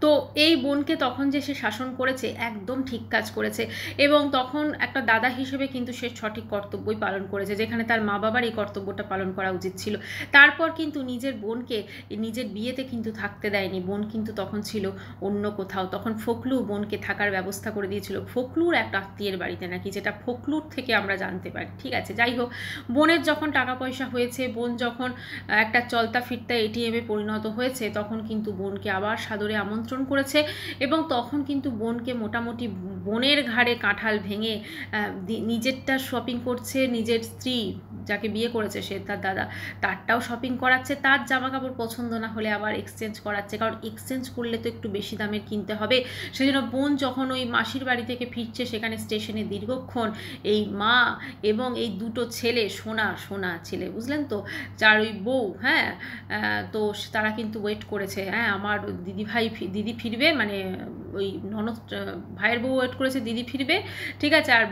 তো এই বোনকে তখন যে সে শাসন করেছে একদম ঠিক কাজ করেছে, এবং তখন একটা দাদা হিসেবে কিন্তু সে সঠিক কর্তব্যই পালন করেছে, যেখানে তার মা বাবার এই কর্তব্যটা পালন করা উচিত ছিল। তারপর কিন্তু নিজের বোনকে নিজের বিয়েতে কিন্তু থাকতে দেয়নি, বোন কিন্তু তখন ছিল অন্য কোথাও। তখন ফখলু বোনকে থাকার ব্যবস্থা করে দিয়েছিল ফখলুর একটা আত্মীয়ের বাড়িতে নাকি, যেটা ফখলুর থেকে আমরা জানতে পারি। ঠিক আছে, যাই হোক, বোনের যখন টাকা পয়সা হয়েছে, বোন যখন একটা চলতা ফিরতা এটিএমে পরিণত হয়েছে, তখন কিন্তু বোনকে আবার সাদরে আমন্ত্রণ করেছে, এবং তখন কিন্তু বোনকে মোটামুটি বোনের ঘাড়ে কাঁঠাল ভেঙে নিজেরটা শপিং করছে, নিজের স্ত্রী যাকে বিয়ে করেছে সে তার দাদা, তারটাও শপিং করাচ্ছে, তার জামা কাপড় পছন্দ না হলে আবার এক্সচেঞ্জ করাচ্ছে, কারণ এক্সচেঞ্জ করলে তো একটু বেশি দামের কিনতে হবে। সেই জন্য বোন যখন ওই মাসির বাড়ি থেকে ফিরছে, সেখানে স্টেশনে দীর্ঘক্ষণ এই মা এবং এই দুটো ছেলে, সোনা সোনা ছেলে, বুঝলেন তো, যার ওই বউ, হ্যাঁ, তো তারা কিন্তু ওয়েট করেছে, হ্যাঁ আমার দিদি ফিরবে, মানে ওই ননদ ভাইয়ের বউ ওয়েট করেছে দিদি ফিরবে, ঠিক আছে, আর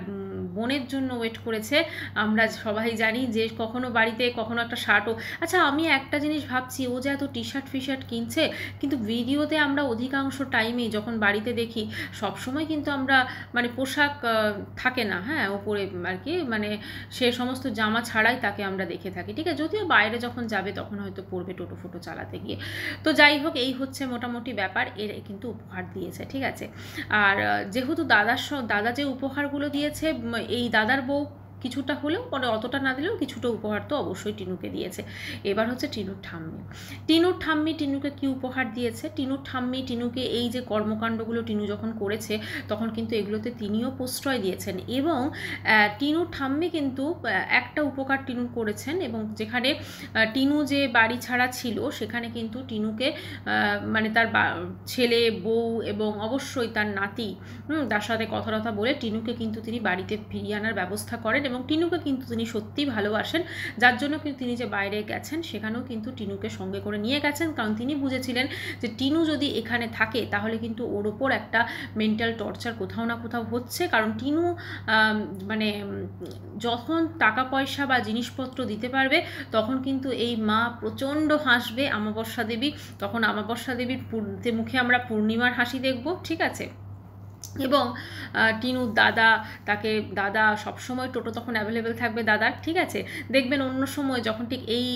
বোনের জন্য ওয়েট করেছে। আমরা সবাই জানি যে কখনো বাড়িতে কখনো একটা শার্টও, আচ্ছা আমি একটা জিনিস ভাবছি, ও যে এত টি শার্ট ফিশার্ট কিনছে, কিন্তু ভিডিওতে আমরা অধিকাংশ টাইমেই যখন বাড়িতে দেখি, সবসময় কিন্তু আমরা মানে পোশাক থাকে না, হ্যাঁ ওপরে আর কি, মানে সে সমস্ত জামা ছাড়াই তাকে আমরা দেখে থাকি, ঠিক আছে, যদিও বাইরে যখন যাবে তখন হয়তো পড়বে টোটো ফোটো চালাতে গিয়ে। তো যাই হোক, এই হচ্ছে মোটামুটি ব্যাপার, এর কিন্তু উপহার দিয়েছে, ঠিক আছে। আর যেহেতু দাদা যে উপহারগুলো দিয়েছে, এই দাদার বউ কিছুটা হলেও, পরে অতটা না দিলেও কিছুটা উপহার তো অবশ্যই টিনুকে দিয়েছে। এবার হচ্ছে টিনুর ঠাম্মি টিনুকে কি উপহার দিয়েছে। টিনুর ঠাম্মি টিনুকে এই যে কর্মকাণ্ডগুলো টিনু যখন করেছে, তখন কিন্তু এগুলোতে তিনিও প্রশ্রয় দিয়েছেন, এবং টিনুর ঠাম্মি কিন্তু একটা উপকার টিনু করেছেন, এবং যেখানে টিনু যে বাড়ি ছাড়া ছিল, সেখানে কিন্তু টিনুকে মানে তার ছেলে, বউ এবং অবশ্যই তার নাতি, তার সাথে কথা বলে টিনুকে কিন্তু তিনি বাড়িতে ফিরিয়ে আনার ব্যবস্থা করেন, এবং টিনুকে কিন্তু তিনি সত্যিই ভালোবাসেন, যার জন্য কিন্তু তিনি যে বাইরে গেছেন সেখানেও কিন্তু টিনুকে সঙ্গে করে নিয়ে গেছেন, কারণ তিনি বুঝেছিলেন যে টিনু যদি এখানে থাকে তাহলে কিন্তু ওর ওপর একটা মেন্টাল টর্চার কোথাও না কোথাও হচ্ছে, কারণ টিনু মানে যখন টাকা পয়সা বা জিনিসপত্র দিতে পারবে, তখন কিন্তু এই মা প্রচণ্ড হাসবে, অমাবস্যা দেবী, তখন অমাবস্যা দেবীর মুখে আমরা পূর্ণিমার হাসি দেখব, ঠিক আছে। এবং টিনুর দাদা সবসময় টোটো তখন অ্যাভেলেবেল থাকবে দাদার, ঠিক আছে। দেখবেন অন্য সময় যখন ঠিক এই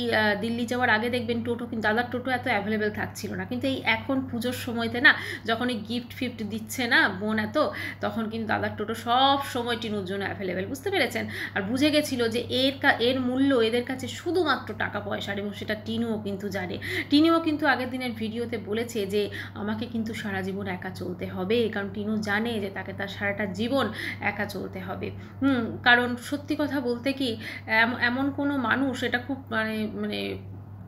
দিল্লি যাওয়ার আগে দেখবেন টোটো, কিন্তু দাদার টোটো এত অ্যাভেলেবেল থাকছিল না, কিন্তু এই এখন পুজোর সময়তে না, যখন এই গিফট ফিফট দিচ্ছে না বোন এত, তখন কিন্তু দাদার টোটো সব সময় টিনুর জন্য অ্যাভেলেবেল, বুঝতে পেরেছেন। আর বুঝে গেছিল যে এর মূল্য এদের কাছে শুধুমাত্র টাকা পয়সার, এবং সেটা টিনুও কিন্তু জানে। টিনুও কিন্তু আগের দিনের ভিডিওতে বলেছে যে আমাকে কিন্তু সারা জীবন একা চলতে হবে, কারণ টিনু জানে যে তাকে তার সারাটা জীবন একা চলতে হবে। কারণ সত্যি কথা বলতে কি, এমন কোনো মানুষ, এটা খুব মানে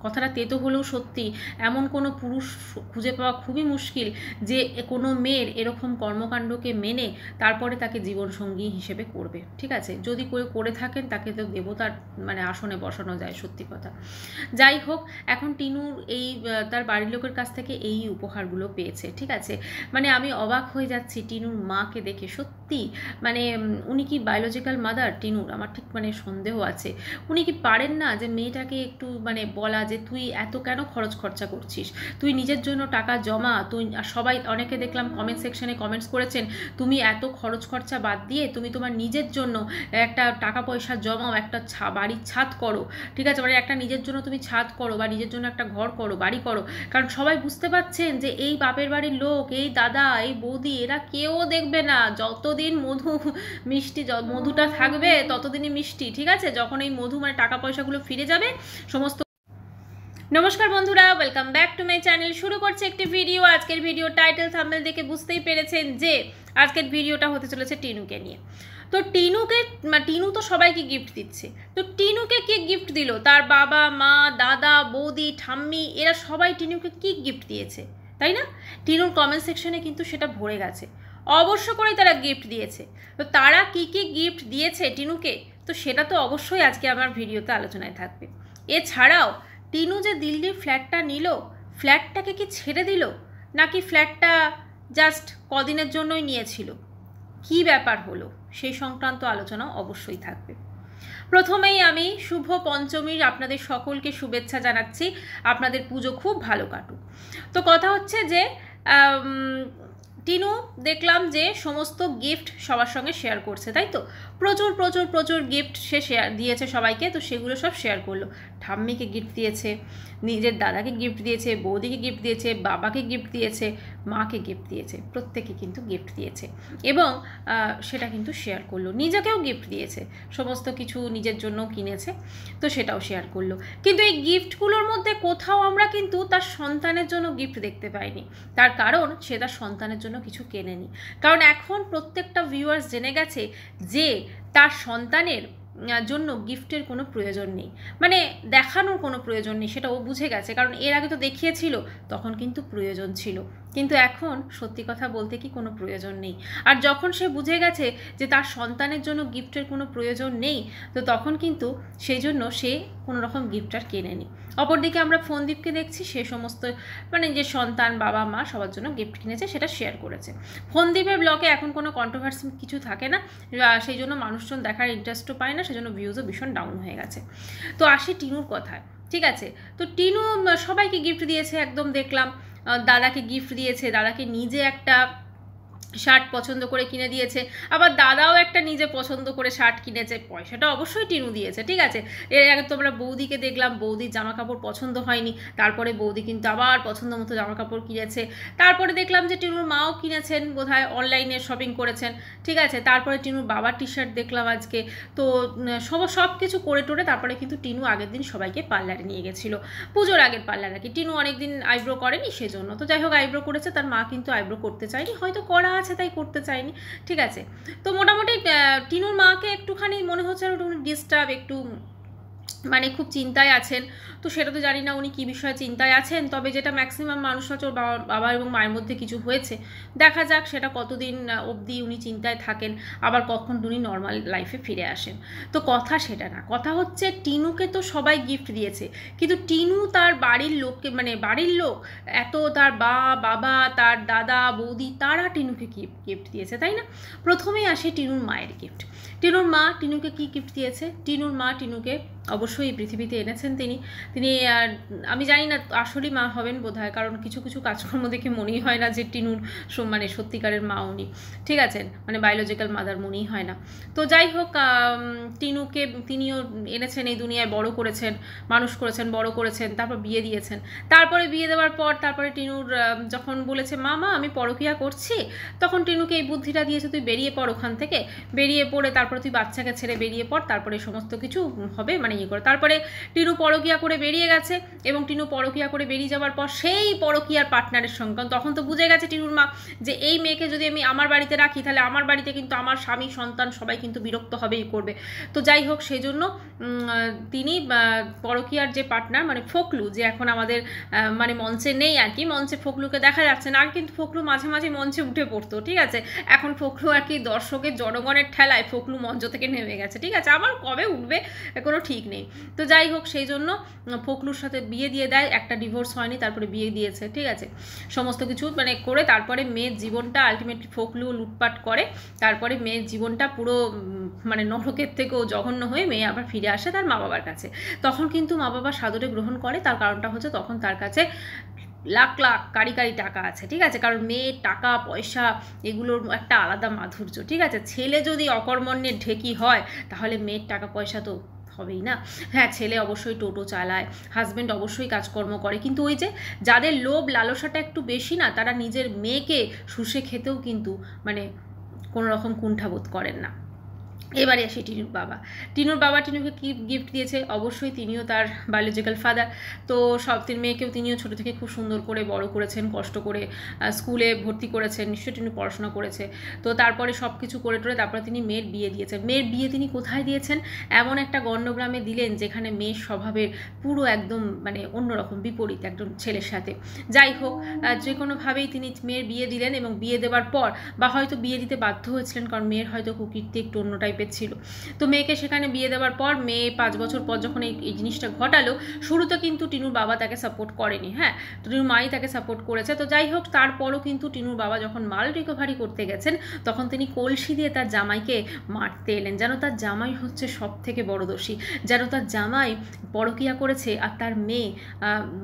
কথাটা তেতো হলেও সত্যি, এমন কোনো পুরুষ খুঁজে পাওয়া খুবই মুশকিল যে কোনো মেয়ের এরকম কর্মকাণ্ডকে মেনে তারপরে তাকে জীবনসঙ্গী হিসেবে করবে, ঠিক আছে। যদি করে থাকেন তাকে তো দেবতার মানে আসনে বসানো যায়, সত্যি কথা। যাই হোক, এখন টিনুর এই তার বাড়ির লোকের কাছ থেকে এই উপহারগুলো পেয়েছে, ঠিক আছে। মানে আমি অবাক হয়ে যাচ্ছি টিনুর মাকে দেখে, সত্যি মানে উনি কি বায়োলজিক্যাল মাদার টিনুর, আমার ঠিক মানে সন্দেহ আছে। উনি কি পারেন না যে মেয়েটাকে একটু মানে বলা যে তুই এত কেন খরচা করছিস, তুই নিজের জন্য টাকা জমা, তুই সবাই অনেকে দেখলাম কমেন্ট সেকশনে কমেন্টস করেছেন, তুমি এত খরচা বাদ দিয়ে তুমি তোমার নিজের জন্য একটা টাকা পয়সা জমাও, একটা বাড়ির ছাদ করো, ঠিক আছে, মানে একটা নিজের জন্য তুমি ছাদ করো, বা নিজের জন্য একটা ঘর করো, বাড়ি করো, কারণ সবাই বুঝতে পারছেন যে এই বাপের বাড়ির লোক, এই দাদা, এই বৌদি, এরা কেউ দেখবে না যতদিন মধুটা থাকবে ততদিনই মিষ্টি, ঠিক আছে। যখন এই মধু মানে টাকা পয়সাগুলো ফিরে যাবে সমস্ত। নমস্কার বন্ধুরা, welcome back to my channel. শুরু করছে একটি ভিডিও। আজকের ভিডিও টাইটেল থাম্বনেল দেখে বুঝতেই পেরেছেন যে আজকের ভিডিওটা হতে চলেছে টিনুকে নিয়ে। তো টিনু তো সবাইকে গিফট দিচ্ছে, তো টিনুকে কে গিফট দিল? তার বাবা মা, দাদা, বৌদি, ঠাম্মি, এরা সবাই টিনুকে কি গিফট দিয়েছে, তাই না? টিনুর কমেন্ট সেকশনে কিন্তু সেটা ভরে গেছে, অবশ্য করেই তারা গিফট দিয়েছে। তো তারা কি কি গিফট দিয়েছে টিনুকে, তো সেটা তো অবশ্যই আজকে আমার ভিডিওতে আলোচনায় থাকবে। এছাড়াও টিনু যে দিল্লির ফ্ল্যাটটা নিল, ফ্ল্যাটটাকে কি ছেড়ে দিল, নাকি ফ্ল্যাটটা জাস্ট কদিনের জন্যই নিয়েছিল, কি ব্যাপার হলো, সেই সংক্রান্ত আলোচনা অবশ্যই থাকবে। প্রথমেই আমি শুভ পঞ্চমীর আপনাদের সকলকে শুভেচ্ছা জানাচ্ছি, আপনাদের পুজো খুব ভালো কাটুক। তো কথা হচ্ছে যে টিনু দেখলাম যে সমস্ত গিফট সবার সঙ্গে শেয়ার করছে, তাই তো প্রচুর প্রচুর প্রচুর গিফট সে শেয়ার দিয়েছে সবাইকে, তো সেগুলো সব শেয়ার করলো। ঠাম্মিকে গিফট দিয়েছে, নিজের দাদাকে গিফট দিয়েছে, বৌদিকে গিফট দিয়েছে, বাবাকে গিফট দিয়েছে, মাকে গিফট দিয়েছে, প্রত্যেকে কিন্তু গিফট দিয়েছে এবং সেটা কিন্তু শেয়ার করলো। নিজেকেও গিফট দিয়েছে, সমস্ত কিছু নিজের জন্য কিনেছে, তো সেটাও শেয়ার করলো। কিন্তু এই গিফটগুলোর মধ্যে কোথাও আমরা কিন্তু তার সন্তানের জন্য গিফট দেখতে পাইনি। তার কারণ সে তার সন্তানের জন্য কিছু কেনেনি। কারণ এখন প্রত্যেকটা ভিউয়ার্স জেনে গেছে যে তার সন্তানের জন্য গিফটের কোনো প্রয়োজন নেই, মানে দেখানোর কোনো প্রয়োজন নেই, সেটা ও বুঝে গেছে। কারণ এর আগে তো দেখিয়েছিল, তখন কিন্তু প্রয়োজন ছিল, কিন্তু এখন সত্যি কথা বলতে কি কোনো প্রয়োজন নেই। আর যখন সে বুঝে গেছে যে তার সন্তানের জন্য গিফটের কোনো প্রয়োজন নেই, তো তখন কিন্তু সেই জন্য সে কোনো রকম গিফট আর কেনেনি। অপরদিকে আমরা ফোনদীপকে দেখছি, সে সমস্ত মানে যে সন্তান, বাবা, মা সবার জন্য গিফট কিনেছে, সেটা শেয়ার করেছে। ফোনদীপের ব্লগে এখন কোনো কন্ট্রোভার্সি কিছু থাকে না, সেই জন্য মানুষজন দেখার ইন্টারেস্টও পায় না, সেজন্য ভিউজও ভীষণ ডাউন হয়ে গেছে। তো আসি টিনুর কথায়, ঠিক আছে। তো টিনু সবাইকে গিফট দিয়েছে, একদম দেখলাম দাদাকে গিফট দিয়েছে, দাদাকে নিজে একটা শার্ট পছন্দ করে কিনে দিয়েছে, আবার দাদাও একটা নিজে পছন্দ করে শার্ট কিনেছে, পয়সাটা অবশ্যই টিনু দিয়েছে, ঠিক আছে। এর আগে তো আমরা বৌদিকে দেখলাম, বৌদির জামা কাপড় পছন্দ হয়নি, তারপরে বৌদি কিন্তু আবার পছন্দ মতো জামা কাপড় কিনেছে। তারপরে দেখলাম যে টিনুর মাও কিনেছেন, বোধহয় অনলাইনে শপিং করেছেন, ঠিক আছে। তারপরে টিনুর বাবার টি শার্ট দেখলাম আজকে। তো সব কিছু করে টোরে তারপরে কিন্তু টিনু আগের দিন সবাইকে পার্লারে নিয়ে গেছিলো, পুজোর আগের পার্লার আর কি। টিনু অনেকদিন আইব্রো করেনি, সেজন্য তো যাই হোক আইব্রো করেছে, তার মা কিন্তু আইব্রো করতে চায়নি, হয়তো করা আছে তাই করতে চাইনি, ঠিক আছে। তো মোটামুটি টিনুর মাকে একটুখানি মনে হচ্ছে একটু ডিস্টার্ব, একটু মানে খুব চিন্তায় আছেন। তো সেটা তো জানি না উনি কী বিষয়ে চিন্তায় আছেন, তবে যেটা ম্যাক্সিমাম মানুষ হচ্ছে ওর বাবা এবং মায়ের মধ্যে কিছু হয়েছে। দেখা যাক সেটা কতদিন অবধি উনি চিন্তায় থাকেন, আবার কখন উনি নর্মাল লাইফে ফিরে আসেন। তো কথা সেটা না, কথা হচ্ছে টিনুকে তো সবাই গিফট দিয়েছে, কিন্তু টিনু তার বাড়ির লোককে, মানে বাড়ির লোক এত, তার বাবা, তার দাদা, বৌদি, তারা টিনুকে গিফট দিয়েছে, তাই না। প্রথমেই আসে টিনুর মায়ের গিফট। টিনুর মা টিনুকে কি গিফট দিয়েছে? টিনুর মা টিনুকে অবশ্যই পৃথিবীতে এনেছেন তিনি আমি জানি না আসলেই মা হবেন বোধহয়, কারণ কিছু কিছু কাজকর্ম দেখে মনেই হয় না যে টিনুর মানে সত্যিকারের মা উনি, ঠিক আছেন, মানে বায়োলজিক্যাল মাদার মনেই হয় না। তো যাই হোক, টিনুকে তিনিও এনেছেন, এই দুনিয়ায় বড় করেছেন, মানুষ করেছেন, বড় করেছেন, তারপর বিয়ে দিয়েছেন। তারপরে বিয়ে দেওয়ার পর তারপরে টিনুর যখন বলেছে মা আমি পরকীয়া করছি, তখন টিনুকে এই বুদ্ধিটা দিয়েছে, তুই বেরিয়ে পড় ওখান থেকে, বেরিয়ে পড়ে তারপরে তুই বাচ্চাকে ছেড়ে বেরিয়ে পড়, তারপরে সমস্ত কিছু হবে, মানে ইয়ে করে। তারপরে টিনু পরকীয়া করে বেরিয়ে গেছে, এবং টিনু পরকীয়া করে বেরিয়ে যাওয়ার পর সেই পরকীয়ার পার্টনারের সঙ্গে, তখন তো বুঝে গেছে টিনুর মা যে এই মেয়েকে যদি আমি আমার বাড়িতে রাখি, তাহলে আমার বাড়িতে কিন্তু আমার স্বামী, সন্তান সবাই কিন্তু বিরক্ত হবেই করবে। তো যাই হোক, সেই জন্য তিনি পরকীয়ার যে পার্টনার, মানে ফকলু, যে এখন আমাদের মানে মঞ্চে নেই আর কি, মঞ্চে ফকলুকে দেখা যাচ্ছে না, আগে কিন্তু ফকলু মাঝে মাঝে মঞ্চে উঠে পড়তো, ঠিক আছে। এখন ফকলু আর কি দর্শকের জনগণের ঠেলায় ফকলু মঞ্চ থেকে নেমে গেছে, ঠিক আছে। আবার কবে উঠবে কোনো ঠিক নেই। তো যাই হোক, সেই জন্য ফকলুর সাথে বিয়ে দিয়ে দেয়, একটা ডিভোর্স হয়নি, তারপরে বিয়ে দিয়েছে, ঠিক আছে। সমস্ত কিছু মানে করে তারপরে মেয়ের জীবনটা আলটিমেটলি ফকলু লুটপাট করে, তারপরে মেয়ের জীবনটা পুরো মানে নরকের থেকেও জঘন্য হয়ে মেয়ে আবার ফিরে আসে তার মা বাবার কাছে। তখন কিন্তু মা বাবা সাদরে গ্রহণ করে, তার কারণটা হচ্ছে তখন তার কাছে লাখ লাখ কারি টাকা আছে, ঠিক আছে। কারণ মেয়ের টাকা পয়সা এগুলোর একটা আলাদা মাধুর্য, ঠিক আছে। ছেলে যদি অকর্মণ্যের ঢেকি হয়, তাহলে মেয়ের টাকা পয়সা তো হবেই না। হ্যাঁ, ছেলে অবশ্যই টোটো চালায়, হাজব্যান্ড অবশ্যই কাজকর্ম করে, কিন্তু ওই যে যাদের লোভ লালসাটা একটু বেশি না, তারা নিজের মেয়েকে শুষে খেতেও কিন্তু মানে কোনো রকম কুণ্ঠাবোধ করেন না। এবারে আসি টিনুর বাবা। টিনুর বাবা টিনুকে কি গিফট দিয়েছে? অবশ্যই তিনিও তার বায়োলজিক্যাল ফাদার, তো সব তিন মেয়েকেও তিনিও ছোটো থেকে খুব সুন্দর করে বড় করেছেন, কষ্ট করে স্কুলে ভর্তি করেছেন, নিশ্চয়ই টিনু পড়াশোনা করেছে। তো তারপরে সব কিছু করে টোরে তারপরে তিনি মেয়ের বিয়ে দিয়েছেন। মেয়ের বিয়ে তিনি কোথায় দিয়েছেন? এমন একটা গণ্ডগ্রামে দিলেন যেখানে মেয়ের স্বভাবের পুরো একদম মানে অন্যরকম বিপরীত একজন ছেলের সাথে। যাই হোক, যে কোনোভাবেই তিনি মেয়ের বিয়ে দিলেন, এবং বিয়ে দেওয়ার পর বা হয়তো বিয়ে দিতে বাধ্য হয়েছিলেন, কারণ মেয়ের হয়তো কুকীর্তি একটু অন্যটাই টাইপের ছিল। তো মেয়েকে সেখানে বিয়ে দেওয়ার পর মেয়ে 5 বছর পর যখন এই জিনিসটা ঘটালো, শুরুতে কিন্তু টিনুর বাবা তাকে সাপোর্ট করেনি, হ্যাঁ, টিনুর মাই তাকে সাপোর্ট করেছে। তো যাই হোক, তারপরও কিন্তু টিনুর বাবা যখন মাল রিকভারি করতে গেছেন তখন তিনি কলসি দিয়ে তার জামাইকে মারতে এলেন, যেন তার জামাই হচ্ছে সব থেকে বড় দোষী, যেন তার জামাই পরকিয়া করেছে আর তার মেয়ে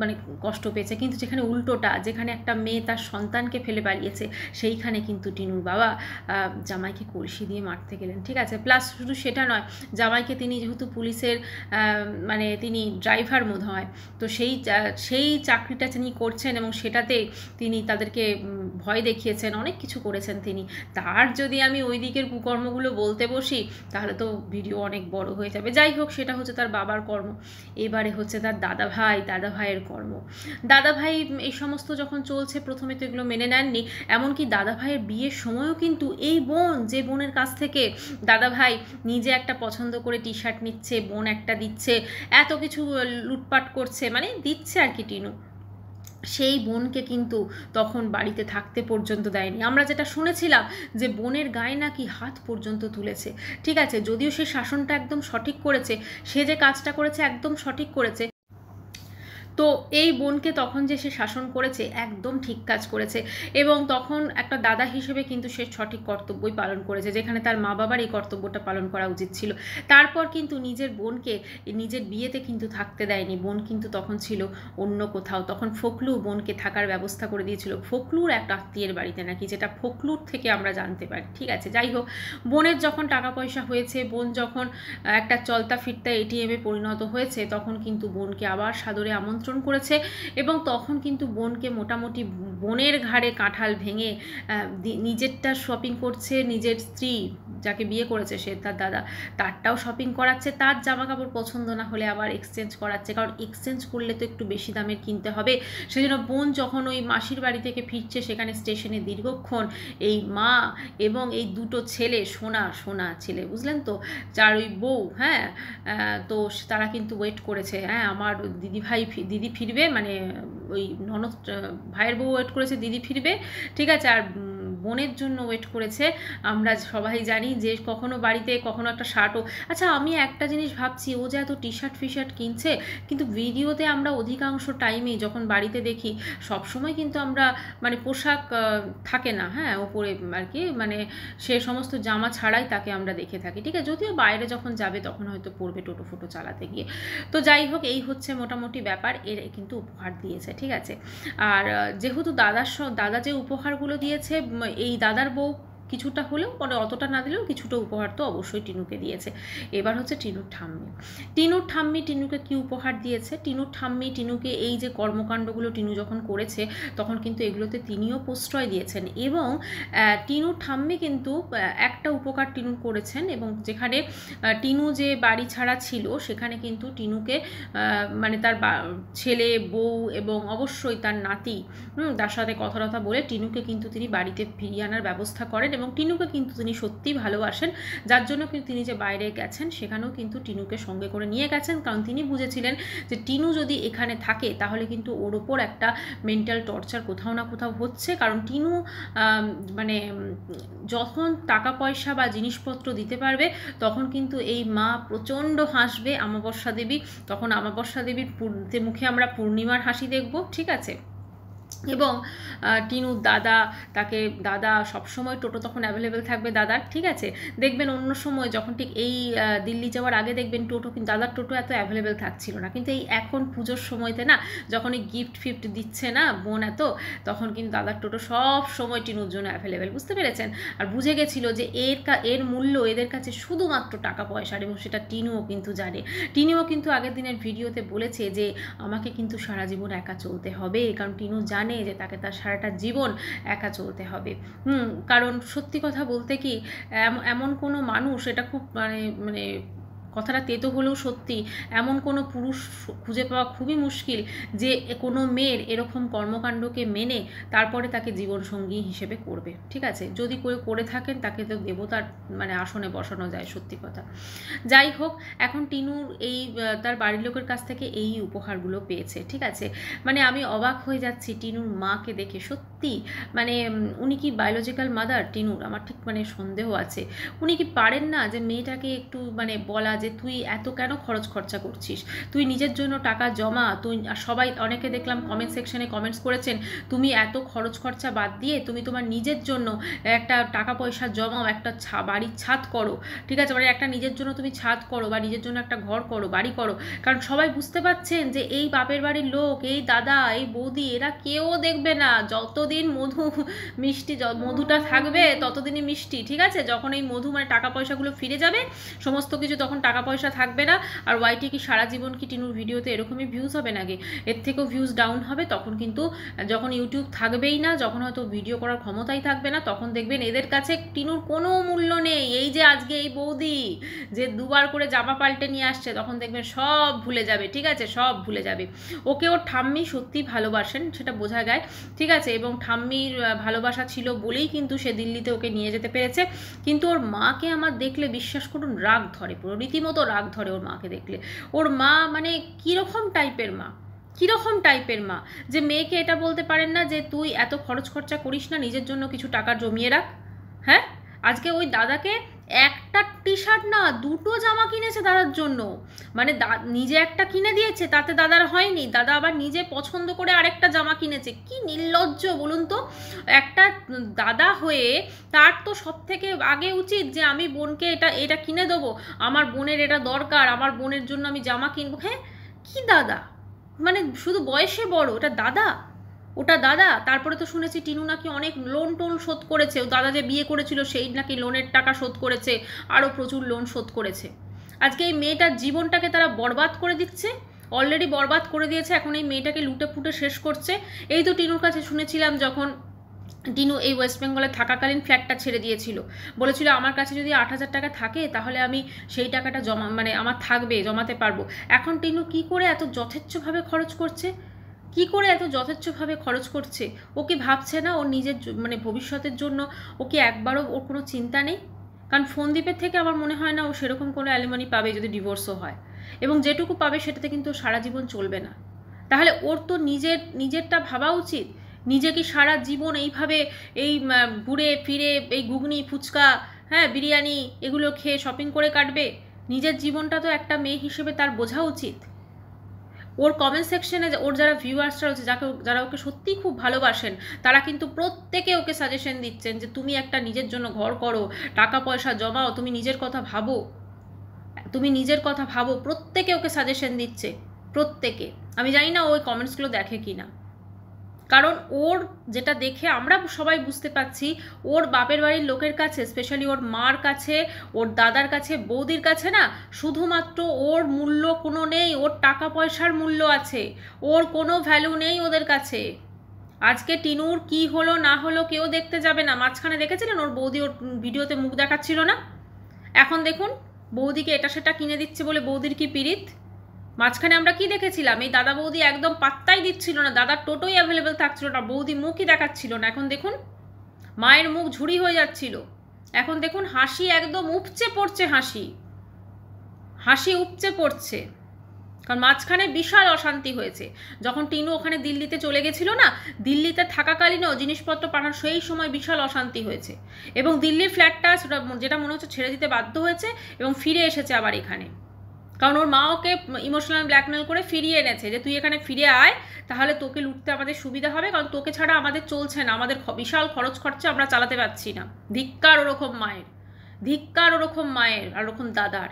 মানে কষ্ট পেয়েছে। কিন্তু যেখানে উল্টোটা, যেখানে একটা মেয়ে তার সন্তানকে ফেলে পালিয়েছে, সেইখানে কিন্তু টিনুর বাবা জামাইকে কলসি দিয়ে মারতে গেলেন, ঠিক আছে। প্লাস শুধু সেটা নয়, জামাইকে তিনি যেহেতু পুলিশের মানে তিনি ড্রাইভার মনে হয়, তো সেই চাকরিটা তিনি করছেন এবং সেটাতে তিনি তাদেরকে ভয় দেখিয়েছেন, অনেক কিছু করেছেন তিনি। তার যদি আমি ওই দিকের কুকর্মগুলো বলতে বসি তাহলে তো ভিডিও অনেক বড় হয়ে যাবে। যাই হোক, সেটা হচ্ছে তার বাবার কর্ম। এবারে হচ্ছে তার দাদা ভাইয়ের কর্ম। দাদা ভাই এই সমস্ত যখন চলছে, প্রথমে তো এগুলো মেনে নেননি, এমনকি দাদা ভাইয়ের বিয়ের সময়ও কিন্তু এই বোন, যে বোনের কাছ থেকে দাদা ভাই নিজে একটা পছন্দ করে টি শার্ট নিচ্ছে, বোন একটা দিচ্ছে, এত কিছু লুটপাট করছে, মানে দিচ্ছে আর কি টিনু, সেই বোনকে কিন্তু তখন বাড়িতে থাকতে পর্যন্ত দেয়নি। আমরা যেটা শুনেছিলাম যে বোনের গায়ে নাকি হাত পর্যন্ত তুলেছে, ঠিক আছে। যদিও সে শাসনটা একদম সঠিক করেছে, সে যে কাজটা করেছে একদম সঠিক করেছে, তো এই বোনকে তখন যে সে শাসন করেছে একদম ঠিক কাজ করেছে। এবং তখন একটা দাদা হিসেবে কিন্তু সে সঠিক কর্তব্যই পালন করেছে, যেখানে তার মা বাবার এই কর্তব্যটা পালন করা উচিত ছিল। তারপর কিন্তু নিজের বোনকে নিজের বিয়েতে কিন্তু থাকতে দেয়নি। বোন কিন্তু তখন ছিল অন্য কোথাও। তখন ফখলু বোনকে থাকার ব্যবস্থা করে দিয়েছিল ফখলুর একটা আত্মীয়ের বাড়িতে নাকি, যেটা ফখলুর থেকে আমরা জানতে পারি, ঠিক আছে। যাই হোক, বোনের যখন টাকা পয়সা হয়েছে, বোন যখন একটা চলতা ফিরতা এটিএমে পরিণত হয়েছে, তখন কিন্তু বোনকে আবার সাদরে আমন্ত্রণ করেছে। এবং তখন কিন্তু বোনকে মোটামুটি বোনের ঘাড়ে কাঁঠাল ভেঙে নিজেরটা শপিং করছে, নিজের স্ত্রী যাকে বিয়ে করেছে সে তার দাদা, তারটাও শপিং করাচ্ছে, তার জামা কাপড় পছন্দ না হলে আবার এক্সচেঞ্জ করাচ্ছে, কারণ এক্সচেঞ্জ করলে তো একটু বেশি দামের কিনতে হবে। সেই জন্য বোন যখন ওই মাসির বাড়ি থেকে ফিরছে, সেখানে স্টেশনে দীর্ঘক্ষণ এই মা এবং এই দুটো ছেলে, সোনা ছেলে, বুঝলেন তো, যার ওই বউ, হ্যাঁ, তো তারা কিন্তু ওয়েট করেছে, হ্যাঁ, আমার দিদি ফিরবে, মানে ওই ননদ ভাইয়ের বউ ওয়েট করেছে দিদি ফিরবে, ঠিক আছে। আর বোনের জন্য ওয়েট করেছে। আমরা সবাই জানি যে কখনো বাড়িতে কখনো একটা শার্টও, আচ্ছা আমি একটা জিনিস ভাবছি, ও যে এত টি শার্ট ফিশার্ট কিনছে, কিন্তু ভিডিওতে আমরা অধিকাংশ টাইমেই যখন বাড়িতে দেখি, সবসময় কিন্তু আমরা মানে পোশাক থাকে না, হ্যাঁ, ওপরে আর কি, মানে সে সমস্ত জামা ছাড়াই তাকে আমরা দেখে থাকি, ঠিক আছে। যদিও বাইরে যখন যাবে তখন হয়তো পরবে টোটো ফোটো চালাতে গিয়ে। তো যাই হোক, এই হচ্ছে মোটামুটি ব্যাপার। এর কিন্তু উপহার দিয়েছে, ঠিক আছে। আর যেহেতু দাদা যে উপহারগুলো দিয়েছে, এই দাদার বউ কিছুটা হলেও, মানে অতটা না দিলেও কিছুটা উপহার তো অবশ্যই টিনুকে দিয়েছে। এবার হচ্ছে টিনুর ঠাম্মি টিনুকে কি উপহার দিয়েছে। টিনুর ঠাম্মি টিনুকে এই যে কর্মকাণ্ডগুলো টিনু যখন করেছে, তখন কিন্তু এগুলোতে তিনিও প্রশ্রয় দিয়েছেন। এবং টিনুর ঠাম্মি কিন্তু একটা উপকার টিনু করেছেন, এবং যেখানে টিনু যে বাড়ি ছাড়া ছিল, সেখানে কিন্তু টিনুকে মানে তার ছেলে, বউ এবং অবশ্যই তার নাতি, তার সাথে কথা বলে টিনুকে কিন্তু তিনি বাড়িতে ফিরিয়ে আনার ব্যবস্থা করেন। এবং টিনুকে কিন্তু তিনি সত্যিই ভালোবাসেন, যার জন্য কিন্তু তিনি যে বাইরে গেছেন সেখানেও কিন্তু টিনুকে সঙ্গে করে নিয়ে গেছেন, কারণ তিনি বুঝেছিলেন যে টিনু যদি এখানে থাকে তাহলে কিন্তু ওর ওপর একটা মেন্টাল টর্চার কোথাও না কোথাও হচ্ছে। কারণ টিনু মানে যখন টাকা পয়সা বা জিনিসপত্র দিতে পারবে, তখন কিন্তু এই মা প্রচণ্ড হাসবে, আমাবস্যা দেবী, তখন আমাবস্যা দেবীর মুখে আমরা পূর্ণিমার হাসি দেখব, ঠিক আছে। এবং টিনুর দাদা সবসময় টোটো তখন অ্যাভেলেবেল থাকবে দাদার, ঠিক আছে। দেখবেন অন্য সময় যখন ঠিক এই দিল্লি যাওয়ার আগে দেখবেন টোটো, কিন্তু দাদার টোটো এত অ্যাভেলেবেল থাকছিল না, কিন্তু এই এখন পুজোর সময়তে না, যখন এই গিফট ফিফট দিচ্ছে না বোন এত, তখন কিন্তু দাদার টোটো সব সময় টিনুর জন্য অ্যাভেলেবেল, বুঝতে পেরেছেন। আর বুঝে গেছিল যে এর মূল্য এদের কাছে শুধুমাত্র টাকা পয়সার, এবং সেটা টিনুও কিন্তু জানে। টিনুও কিন্তু আগের দিনের ভিডিওতে বলেছে যে আমাকে কিন্তু সারা জীবন একা চলতে হবে, কারণ টিনু জানে যে তাকে তার সারাটা জীবন একা চলতে হবে। কারণ সত্যি কথা বলতে কি, এমন কোনো মানুষ, এটা খুব মানে কথাটা তেতো হলেও সত্যি, এমন কোনো পুরুষ খুঁজে পাওয়া খুবই মুশকিল যে কোনো মেয়ের এরকম কর্মকাণ্ডকে মেনে তারপরে তাকে জীবনসঙ্গী হিসেবে করবে। ঠিক আছে, যদি কেউ করে থাকেন তাকে তো দেবতার মানে আসনে বসানো যায়, সত্যি কথা। যাই হোক, এখন টিনুর এই তার বাড়ির লোকের কাছ থেকে এই উপহারগুলো পেয়েছে। ঠিক আছে, মানে আমি অবাক হয়ে যাচ্ছি টিনুর মাকে দেখে, সত্যি মানে উনি কি বায়োলজিক্যাল মাদার টিনুর? আমার ঠিক মানে সন্দেহ আছে। উনি কি পারেন না যে মেয়েটাকে একটু মানে বলা যে তুই এত কেন খরচ খরচা করছিস, তুই নিজের জন্য টাকা জমা, তুই সবাই অনেকে দেখলাম কমেন্ট সেকশনে কমেন্টস করেছেন তুমি এত খরচ খরচা বাদ দিয়ে তুমি তোমার নিজের জন্য একটা টাকা পয়সা জমাও, একটা বাড়ির ছাদ করো। ঠিক আছে, মানে একটা নিজের জন্য তুমি ছাদ করো বা নিজের জন্য একটা ঘর করো, বাড়ি করো। কারণ সবাই বুঝতে পারছেন যে এই বাপের বাড়ির লোক, এই দাদা, এই বৌদি, এরা কেউ দেখবে না যতদিন মধুটা থাকবে ততদিনই মিষ্টি। ঠিক আছে, যখন এই মধু মানে টাকা পয়সাগুলো ফিরে যাবে সমস্ত কিছু, তখন টাকা পয়সা থাকবে না। আর ওয়াইটি কি সারা জীবন কি টিনুর ভিডিওতে এরকমই ভিউজ হবে নাকি? এর থেকেও ভিউজ ডাউন হবে। তখন কিন্তু যখন ইউটিউব থাকবেই না, যখন হয়তো ভিডিও করার ক্ষমতাই থাকবে না, তখন দেখবেন এদের কাছে টিনুর কোনো মূল্য নেই। এই যে আজকে এই বৌদি যে দুবার করে জামা পাল্টে নিয়ে আসছে, তখন দেখবেন সব ভুলে যাবে। ঠিক আছে, সব ভুলে যাবে। ওকে ওর ঠাম্মি সত্যি ভালোবাসেন, সেটা বোঝা যায়। ঠিক আছে, এবং ঠাম্মির ভালোবাসা ছিল বলেই কিন্তু সে দিল্লিতে ওকে নিয়ে যেতে পেরেছে। কিন্তু ওর মাকে আমার দেখলে বিশ্বাস করুন রাগ ধরে, পুরো রীতিমতো রাগ ধরে ওর মাকে দেখলে। ওর মা মানে কীরকম টাইপের মা, কীরকম টাইপের মা যে মেয়েকে এটা বলতে পারেন না যে তুই এত খরচ খরচা করিস না, নিজের জন্য কিছু টাকা জমিয়ে রাখ। হ্যাঁ, আজকে ওই দাদাকে একটা টি শার্ট না দুটো জামা কিনেছে দাদার জন্য, মানে নিজে একটা কিনে দিয়েছে, তাতে দাদার হয়নি, দাদা আবার নিজে পছন্দ করে আরেকটা জামা কিনেছে। কি নির্লজ্জ বলুন তো! একটা দাদা হয়ে তার তো সব থেকে আগে উচিত যে আমি বোনকে এটা কিনে দেবো, আমার বোনের এটা দরকার, আমার বোনের জন্য আমি জামা কিনবো। হ্যাঁ, কি দাদা, মানে শুধু বয়সে বড়, ওটা দাদা, ওটা দাদা। তারপরে তো শুনেছি টিনু নাকি অনেক লোন টোন শোধ করেছে, ও দাদা যে বিয়ে করেছিল সেই নাকি লোনের টাকা শোধ করেছে, আরও প্রচুর লোন শোধ করেছে। আজকে এই মেয়েটার জীবনটাকে তারা বরবাদ করে দিচ্ছে, অলরেডি বরবাদ করে দিয়েছে, এখন এই মেয়েটাকে লুটে পুটে শেষ করছে। এই তো টিনুর কাছে শুনেছিলাম যখন টিনু এই ওয়েস্ট বেঙ্গলে থাকাকালীন ফ্ল্যাটটা ছেড়ে দিয়েছিল, বলেছিল আমার কাছে যদি 8,000 টাকা থাকে তাহলে আমি সেই টাকাটা মানে আমার থাকবে, জমাতে পারবো। এখন টিনু কি করে এত যথেচ্ছভাবে খরচ করছে, কি করে এত যথেচ্ছভাবে খরচ করছে? ও কি ভাবছে না ওর নিজের মানে ভবিষ্যতের জন্য? ও কি একবারও ওর কোনো চিন্তা নেই? কারণ ফোনদীপের থেকে আমার মনে হয় না ও সেরকম কোনো অ্যালিমনি পাবে যদি ডিভোর্সও হয়, এবং যেটুকু পাবে সেটাতে কিন্তু সারা জীবন চলবে না। তাহলে ওর তো নিজেরটা ভাবা উচিত। নিজে কি সারা জীবন এইভাবে এই ঘুরে ফিরে এই ঘুগনি ফুচকা, হ্যাঁ বিরিয়ানি এগুলো খেয়ে শপিং করে কাটবে? নিজের জীবনটা তো একটা মেয়ে হিসেবে তার বোঝা উচিত। ওর কমেন্ট সেকশনে ওর যারা ভিউয়ার্সরা রয়েছে, যারা ওকে সত্যিই খুব ভালোবাসেন, তারা কিন্তু প্রত্যেকে ওকে সাজেশন দিচ্ছেন যে তুমি একটা নিজের জন্য ঘর করো, টাকা পয়সা জমাও, তুমি নিজের কথা ভাবো, তুমি নিজের কথা ভাবো। প্রত্যেকে ওকে সাজেশন দিচ্ছে, প্রত্যেকে। আমি জানি না ওই কমেন্টসগুলো দেখে কি না, কারণ ওর যেটা দেখে আমরা সবাই বুঝতে পারছি, ওর বাপের বাড়ির লোকের কাছে, স্পেশালি ওর মার কাছে, ওর দাদার কাছে, বৌদির কাছে না শুধুমাত্র ওর মূল্য কোনো নেই, ওর টাকা পয়সার মূল্য আছে, ওর কোনো ভ্যালু নেই ওদের কাছে। আজকে টিনুর কি হলো না হলো কেউ দেখতে যাবে না। মাঝখানে দেখেছিলেন ওর বৌদি ওর ভিডিওতে মুখ দেখাচ্ছিল না? এখন দেখুন বৌদিকে এটা সেটা কিনে দিচ্ছে বলে বৌদির কি পিরিত। মাঝখানে আমরা কি দেখেছিলাম, এই দাদা বৌদি একদম পাত্তাই দিচ্ছিল না, দাদার টোটোই অ্যাভেলেবেল থাকছিল না, বৌদি মুখই দেখাচ্ছিল না। এখন দেখুন মায়ের মুখ ঝুড়ি হয়ে যাচ্ছিল, এখন দেখুন হাসি একদম উপচে পড়ছে, হাসি উপচে পড়ছে। কারণ মাঝখানে বিশাল অশান্তি হয়েছে, যখন টিনু ওখানে দিল্লিতে চলে গেছিল না, দিল্লিতে থাকাকালীনও জিনিসপত্র পাঠানো, সেই সময় বিশাল অশান্তি হয়েছে, এবং দিল্লির ফ্ল্যাটটা যেটা মনে হচ্ছে ছেড়ে দিতে বাধ্য হয়েছে এবং ফিরে এসেছে আবার এখানে। কারণ ওর মা ওকে ইমোশনাল ব্ল্যাকমেল করে ফিরিয়ে এনেছে যে তুই এখানে ফিরে আয়, তাহলে তোকে লুটতে আমাদের সুবিধা হবে, কারণ তোকে ছাড়া আমাদের চলছে না, আমাদের বিশাল খরচ খরচা আমরা চালাতে পারছি না। ধিক্কার ওরকম মায়ের, ধিক্কার ওরকম মায়ের আর ওরকম দাদার।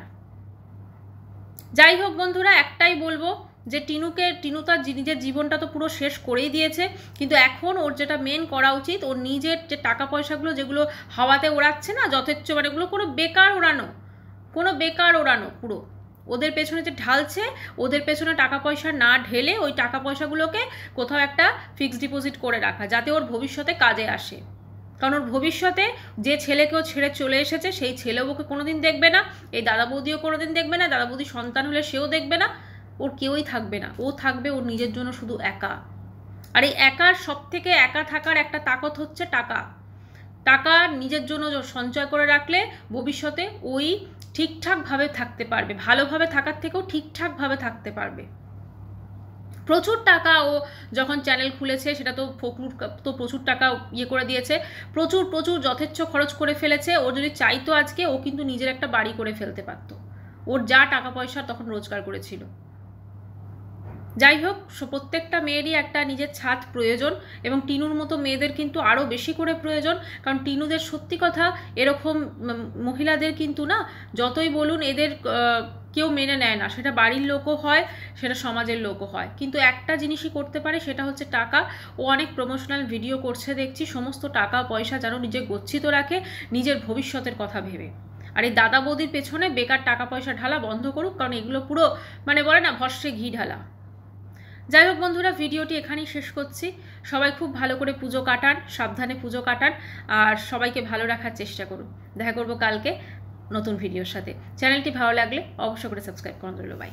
যাই হোক বন্ধুরা, একটাই বলবো যে টিনু তার নিজের জীবনটা তো পুরো শেষ করেই দিয়েছে, কিন্তু এখন ওর যেটা মেন করা উচিত, ওর নিজের যে টাকা পয়সাগুলো যেগুলো হাওয়াতে ওড়াচ্ছে না যথেচ্ছ, মানে এগুলো কোনো বেকার ওড়ানো, পুরো ওদের পেছনে যে ঢালছে, ওদের পেছনে টাকা পয়সা না ঢেলে ওই টাকা পয়সাগুলোকে কোথাও একটা ফিক্সড ডিপোজিট করে রাখা, যাতে ওর ভবিষ্যতে কাজে আসে। কারণ ওর ভবিষ্যতে যে ছেলেকেও ছেড়ে চলে এসেছে সেই ছেলেও ওকে কোনোদিন দেখবে না, এই দাদা বৌদিও কোনোদিন দেখবে না, দাদা বৌদির সন্তান হলে সেও দেখবে না, ওর কেউই থাকবে না। ও থাকবে ওর নিজের জন্য শুধু একা। আর এই একার সবথেকে একা থাকার একটা তাকত হচ্ছে টাকা। টাকা নিজের জন্য সঞ্চয় করে রাখলে ভবিষ্যতে ওই ঠিকঠাকভাবে থাকতে পারবে, ভালোভাবে থাকার থেকেও ঠিকঠাকভাবে থাকতে পারবে। প্রচুর টাকা ও যখন চ্যানেল খুলেছে, সেটা তো ফকরুর তো প্রচুর টাকা ইয়ে করে দিয়েছে, প্রচুর প্রচুর যথেচ্ছ খরচ করে ফেলেছে। ও যদি চাইতো আজকে ও কিন্তু নিজের একটা বাড়ি করে ফেলতে পারত, ওর যা টাকা পয়সা তখন রোজগার করেছিল। যাই হোক, প্রত্যেকটা মেয়েরই একটা নিজের ছাদ প্রয়োজন, এবং টিনুর মতো মেয়েদের কিন্তু আরও বেশি করে প্রয়োজন। কারণ টিনুদের সত্যি কথা, এরকম মহিলাদের কিন্তু না, যতই বলুন এদের কেউ মেনে নেয় না, সেটা বাড়ির লোকও হয়, সেটা সমাজের লোকও হয়, কিন্তু একটা জিনিসই করতে পারে, সেটা হচ্ছে টাকা। ও অনেক প্রমোশনাল ভিডিও করছে দেখছি, সমস্ত টাকা পয়সা যেন নিজে গচ্ছিত রাখে নিজের ভবিষ্যতের কথা ভেবে। আর এই দাদা বৌদির পেছনে বেকার টাকা পয়সা ঢালা বন্ধ করুক, কারণ এগুলো পুরো মানে বলে না ভস্মে ঘি ঢালা। যাই হোক বন্ধুরা, ভিডিওটি এখানেই শেষ করছি। সবাই খুব ভালো করে পুজো কাটান, সাবধানে পুজো কাটান, আর সবাইকে ভালো রাখার চেষ্টা করুন। দেখা করবো কালকে নতুন ভিডিওর সাথে। চ্যানেলটি ভালো লাগলে অবশ্যই করে সাবস্ক্রাইব করুন। বাই।